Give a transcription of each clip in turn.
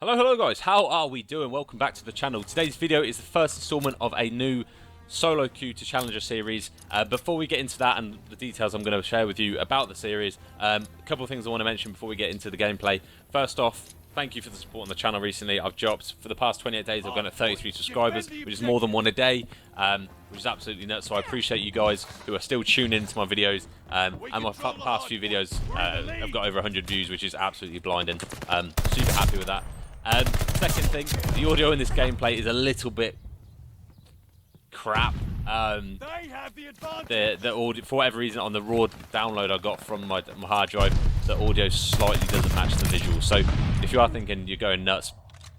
Hello guys, how are we doing? Welcome back to the channel. Today's video is the first installment of a new solo queue to Challenger series. Before we get into that and the details I'm going to share with you about the series, a couple of things I want to mention before we get into the gameplay. First off, thank you for the support on the channel recently. I've dropped, for the past 28 days, I've gone at 33 subscribers, which is more than one a day, which is absolutely nuts. So I appreciate you guys who are still tuning into my videos. And my past few videos have got over 100 views, which is absolutely blinding. Super happy with that. Second thing, the audio in this gameplay is a little bit crap. The audio, for whatever reason, on the raw download I got from my hard drive, the audio slightly doesn't match the visual. So if you are thinking you're going nuts,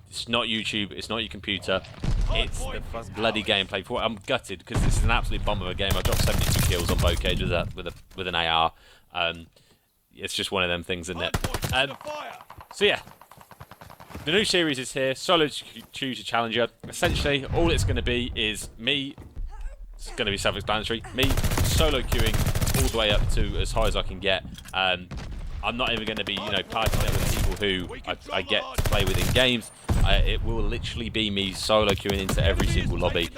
it's not YouTube, it's not your computer, it's the bloody gameplay. I'm gutted because this is an absolute bomb of a game. I dropped 72 kills on bow cage with an AR. It's just one of them things, isn't it? So yeah. The new series is here, Solo Queue to Challenger. Essentially, all it's going to be is me, it's going to be self-explanatory, me solo queuing all the way up to as high as I can get. I'm not even going to be, partying up with people who I get to play with in games. It will literally be me solo queuing into every single lobby.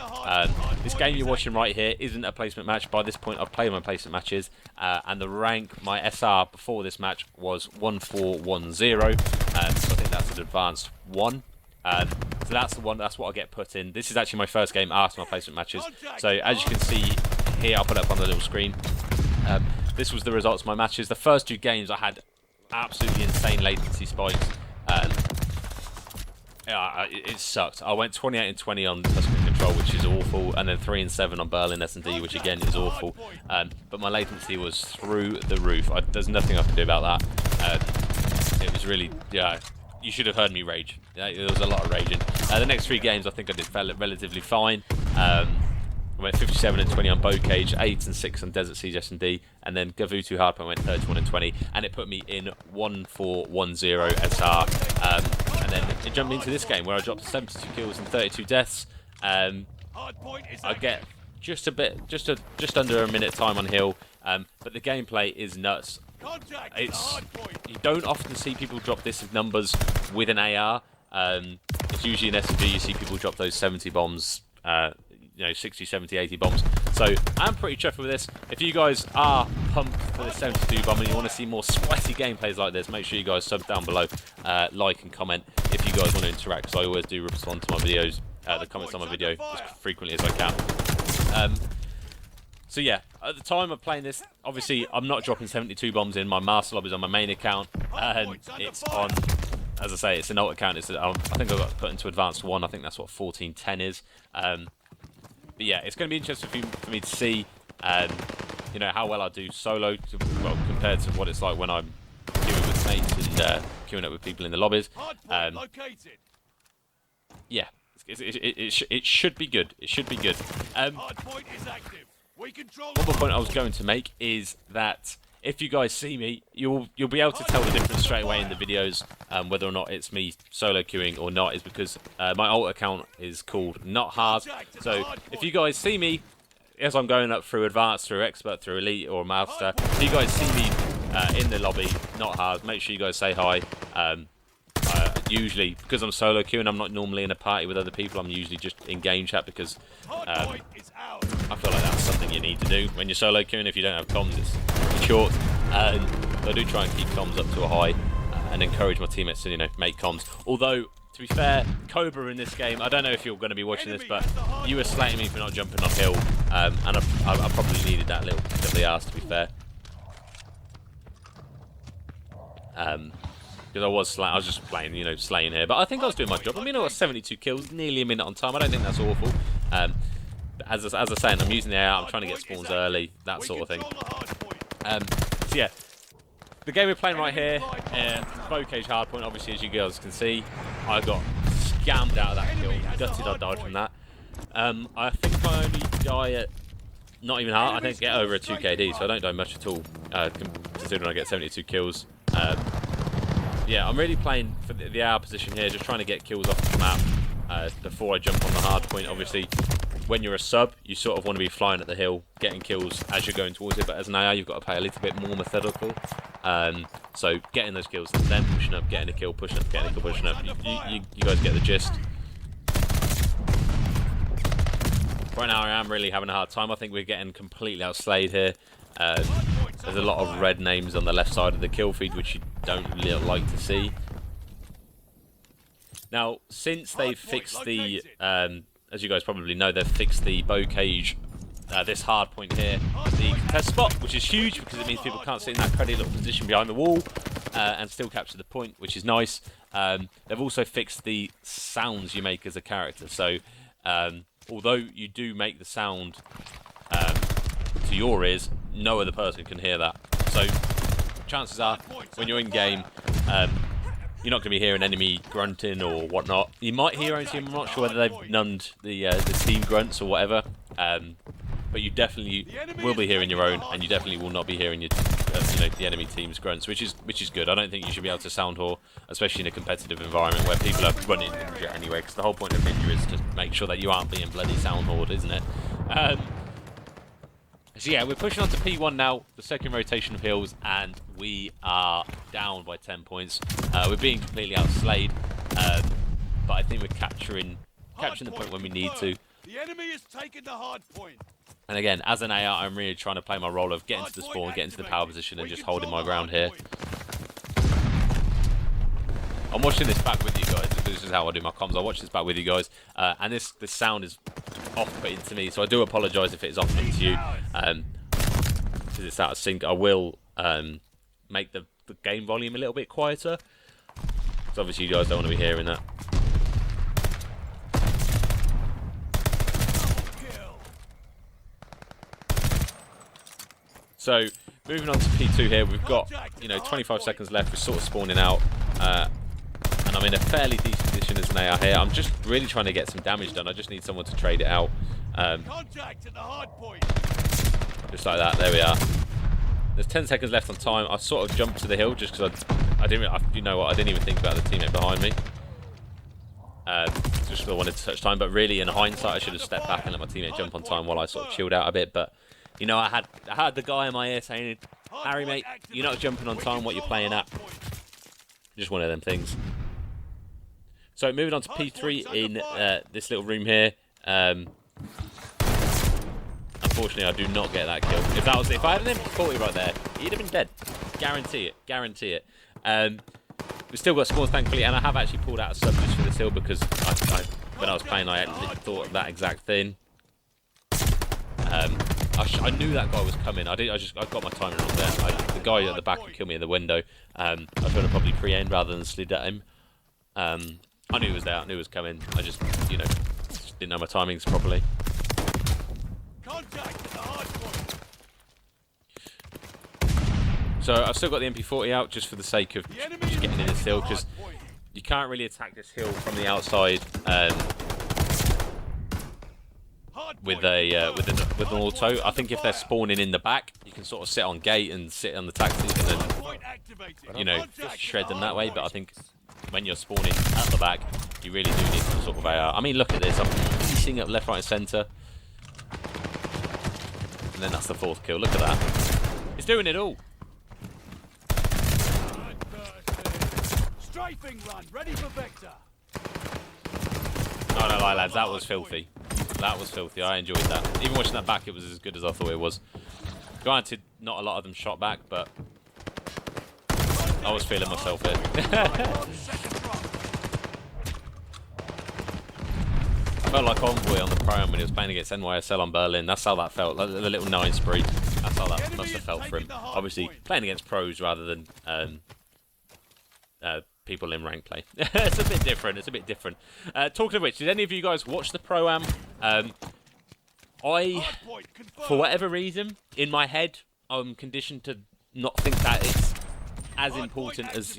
This game you're watching right here isn't a placement match. By this point, I've played my placement matches, and the rank, my SR before this match was 1410. So I think that's an advanced 1. So that's the one. That's what I get put in. This is actually my first game after my placement matches. So as you can see here, I'll put it up on the little screen. This was the results of my matches. The first 2 games I had absolutely insane latency spikes. It sucked. I went 28 and 20 on Tuscan Control, which is awful, and then 3 and 7 on Berlin S&D, which again is awful. But my latency was through the roof. There's nothing I can do about that. It was really, you should have heard me rage. There was a lot of raging. The next 3 games I think I did relatively fine. I went 57 and 20 on bow cage, 8 and 6 on Desert Siege S&D, and then Gavutu Hardpoint went 31 and 20, and it put me in 1410 SR. And then it jumped into this game where I dropped 72 kills and 32 deaths. I get just under a minute time on hill, but the gameplay is nuts. You don't often see people drop this numbers with an AR. It's usually in SMG you see people drop those 70 bombs. 60, 70, 80 bombs. So I'm pretty chuffed with this. If you guys are pumped for the 72 bomb and you want to see more sweaty gameplays like this, make sure you guys sub down below, like and comment if you guys want to interact, because I always do respond to my videos, the comments on my video as frequently as I can. So yeah, at the time of playing this, obviously I'm not dropping 72 bombs in. My master lobby is on my main account, and it's on, as I say, it's an alt account. I think I got put into advanced 1. I think that's what 1410 is. But yeah, it's going to be interesting for me to see, how well I do solo compared to what it's like when I'm queuing with mates and queuing up with people in the lobbies. Yeah, it should be good. It should be good. One more point I was going to make is that if you guys see me, you'll be able to tell the difference straight away in the videos, whether or not it's me solo queuing or not, is because my alt account is called Not Hard. So if you guys see me as I'm going up through Advanced, through Expert, through Elite or Master, if you guys see me in the lobby, Not Hard, make sure you guys say hi. Usually, because I'm solo queuing, I'm not normally in a party with other people. I'm usually just in game chat because I feel like that's something you need to do when you're solo queuing. If you don't have comms, it's pretty short. I do try and keep comms up to a high and encourage my teammates to make comms. Although, to be fair, Cobra in this game, I don't know if you're going to be watching this, but you were slating me for not jumping uphill, and I probably needed that little kick up the arse, to be fair. Because I was just playing, slaying here. But I think I was doing my job. I mean, I got 72 kills, nearly a minute on time. I don't think that's awful. But as I was saying, I'm using the AR, I'm trying to get spawns early, that sort of thing. So yeah, the game we're playing right here, bow cage hardpoint, obviously, as you guys can see, I got scammed out of that kill. Gutted I died from that. I think I only die at, not even hard, I think get over a 2 KD, so I don't die much at all, considering I get 72 kills. Yeah, I'm really playing for the AR position here, just trying to get kills off the map before I jump on the hard point. Obviously, when you're a sub, you sort of want to be flying at the hill, getting kills as you're going towards it, but as an AR, you've got to play a little bit more methodical. So getting those kills, then pushing up, getting a kill, pushing up, getting a kill, pushing up. You guys get the gist. Right now I am really having a hard time. I think we're getting completely outslayed here. There's a lot of red names on the left side of the kill feed, which you don't really like to see. Now, since they've fixed the, as you guys probably know, they've fixed the bow cage, this hard point here, the contest spot, which is huge because it means people can't sit in that cruddy little position behind the wall and still capture the point, which is nice. They've also fixed the sounds you make as a character. So, although you do make the sound to your ears, no other person can hear that. So chances are, when you're in game, you're not going to be hearing enemy grunting or whatnot. You might hear your own team. I'm not sure whether they've nunned the team grunts or whatever, but you definitely will be hearing your own, and you definitely will not be hearing your, the enemy team's grunts, which is good. I don't think you should be able to sound whore, especially in a competitive environment where people are running ninja anyway. Because the whole point of ninja is to make sure that you aren't being bloody sound whored, isn't it? So yeah, we're pushing on to P1 now, the second rotation of hills, and we are down by 10 points. We're being completely outslayed, but I think we're capturing the point when we need to. The enemy is taking the hard point. And again, as an AR, I'm really trying to play my role of getting to the spawn, getting to the power position, and just holding my ground here. I'm watching this back with you guys. This is how I do my comms. I watch this back with you guys, and this sound is off-putting to me, so I do apologise if it is off-putting to you, because it's out of sync. I will make the game volume a little bit quieter, because obviously you guys don't want to be hearing that. So moving on to P2 here, we've got 25 seconds left. We're sort of spawning out, and I'm in a fairly decent position as an AR here. I'm just really trying to get some damage done. I just need someone to trade it out. Contact at the hard point. Just like that. There we are. There's 10 seconds left on time. I sort of jumped to the hill just because I didn't. You know what? I didn't even think about the teammate behind me. Just because I wanted to touch time. But really, in hindsight, I should have stepped back and let my teammate jump on time while I sort of chilled out a bit. But I had the guy in my ear saying, "Harry, mate, you're not jumping on time. What you're playing at." Just one of them things. So moving on to P3 in this little room here. Unfortunately, I do not get that kill. If I had an MP40 right there, he'd have been dead. Guarantee it. Guarantee it. We've still got spawns, thankfully, and I have actually pulled out a sub just for this hill because when I was playing, I actually thought of that exact thing. I knew that guy was coming. I got my timing wrong there. The guy at the back would kill me in the window. I was going to probably pre-aim rather than slid at him. I knew he was there. I knew he was coming. I just didn't know my timings properly. Contact at the hard point. So I've still got the MP40 out just for the sake of just getting in this hill, because you can't really attack this hill from the outside with an auto. I think if they're spawning in the back, you can sort of sit on gate and sit on the tactic and then shred them that way. But I think when you're spawning at the back, you really do need some sort of AR. I mean, look at this. I'm piecing up left, right, and centre. And then that's the 4th kill. Look at that. It's doing it all. Strafing run, ready for Vector. Oh, no lie, lads. That was filthy. That was filthy. I enjoyed that. Even watching that back, it was as good as I thought it was. Granted, not a lot of them shot back, but I was feeling myself here. I felt like Envoy on the Pro-Am when he was playing against NYSL on Berlin. That's how that felt. Like the little 9 spree. That's how that must have felt for him. Obviously, playing against pros rather than people in rank play. It's a bit different. It's a bit different. Talking of which, did any of you guys watch the Pro-Am? For whatever reason, in my head, I'm conditioned to not think that it's as important as,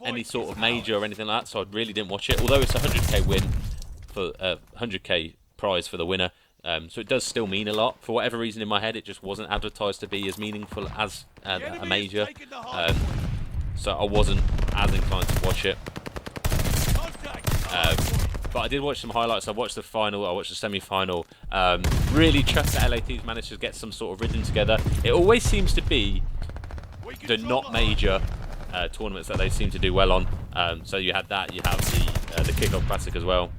any sort of major or anything like that, so I really didn't watch it. Although it's a 100k win, for 100k prize for the winner, so it does still mean a lot. For whatever reason, in my head, it just wasn't advertised to be as meaningful as a major. So I wasn't as inclined to watch it. But I did watch some highlights. I watched the final, I watched the semi-final. Really trust that LAT's managed to get some sort of rhythm together. It always seems to be the not major tournaments that they seem to do well on. So you had that. You have the Kickoff Classic as well.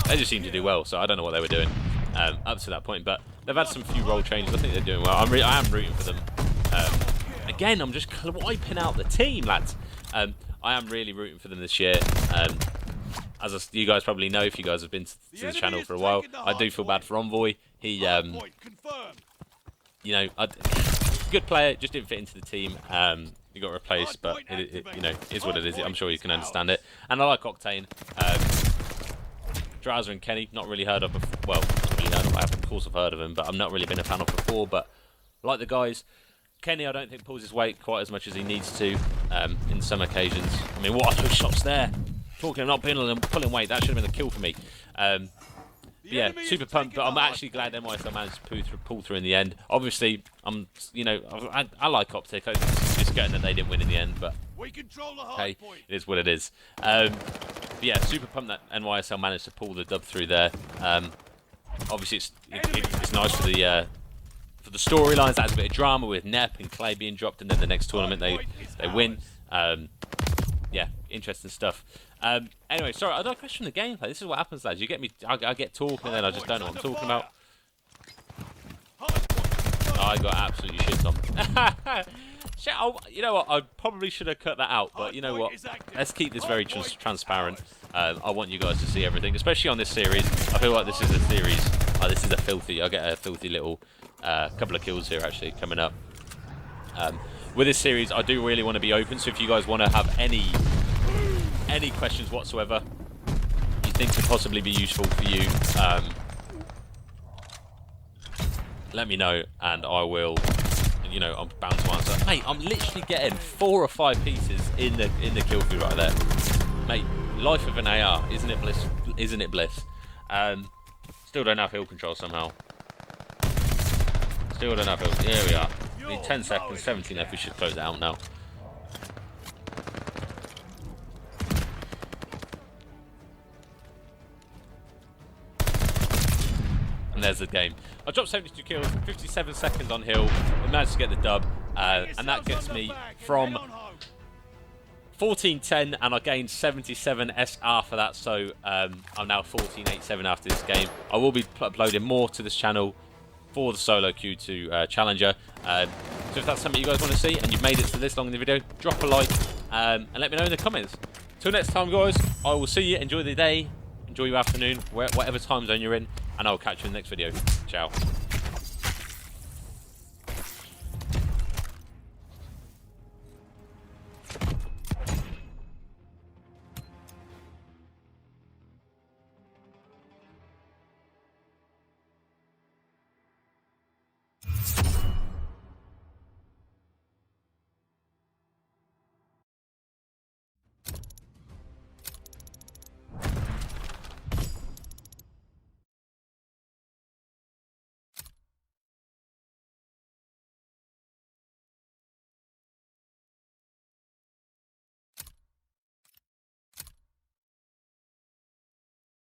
They just seem to do well. So I don't know what they were doing up to that point, but they've had some few role changes. I think they're doing well. I am rooting for them. Again, I'm just wiping out the team, lads. I am really rooting for them this year. As you guys probably know, if you guys have been to the channel for a while, I do feel bad for Envoy. He, you know, good player, just didn't fit into the team. He got replaced, but it you know, is what it is. I'm sure you can understand it. And I like Octane. Drowser and Kenny, not really heard of before. Well, not really heard of. Of course I've heard of him, but I've not really been a fan of before. But I like the guys. Kenny, I don't think pulls his weight quite as much as he needs to in some occasions. I mean, what are those shots there? Talking of not pulling weight, that should have been a kill for me. Yeah, super pumped, but I'm actually glad NYSL managed to pull through in the end. Obviously, you know, I like Optic. It's just getting that they didn't win in the end, but hey, it is what it is. But yeah, super pumped that NYSL managed to pull the dub through there. Obviously, it's nice for the storylines. That has a bit of drama with Nep and Clay being dropped, and then the next tournament they win. Yeah, interesting stuff. Anyway, sorry, I digress from the gameplay. This is what happens, lads. You get me, I get talking, and then I just don't know what I'm talking about. I got absolutely shit on. You know what? I probably should have cut that out, but you know what? Let's keep this very transparent. I want you guys to see everything, especially on this series. I feel like this is a series. This is a filthy. I get a filthy little couple of kills here actually coming up. With this series, I do really want to be open. So if you guys want to have any questions whatsoever you think could possibly be useful for you, let me know and I will. You know, I'm bound to answer. Mate, I'm literally getting 4 or 5 pieces in the kill feed right there. Mate, life of an AR, isn't it bliss? Isn't it bliss? Still don't have hill control somehow. Still don't have hill. Here we are. Need 10 seconds, 17 left. We should close it out now. And there's the game. I dropped 72 kills, 57 seconds on hill. We managed to get the dub, and that gets me from 1410, and I gained 77 SR for that. So I'm now 1487 after this game. I will be uploading more to this channel for the solo queue to Challenger. So if that's something you guys want to see and you've made it to this long in the video, drop a like and let me know in the comments. Till next time, guys, I will see you. Enjoy the day, enjoy your afternoon, whatever time zone you're in, and I'll catch you in the next video. Ciao.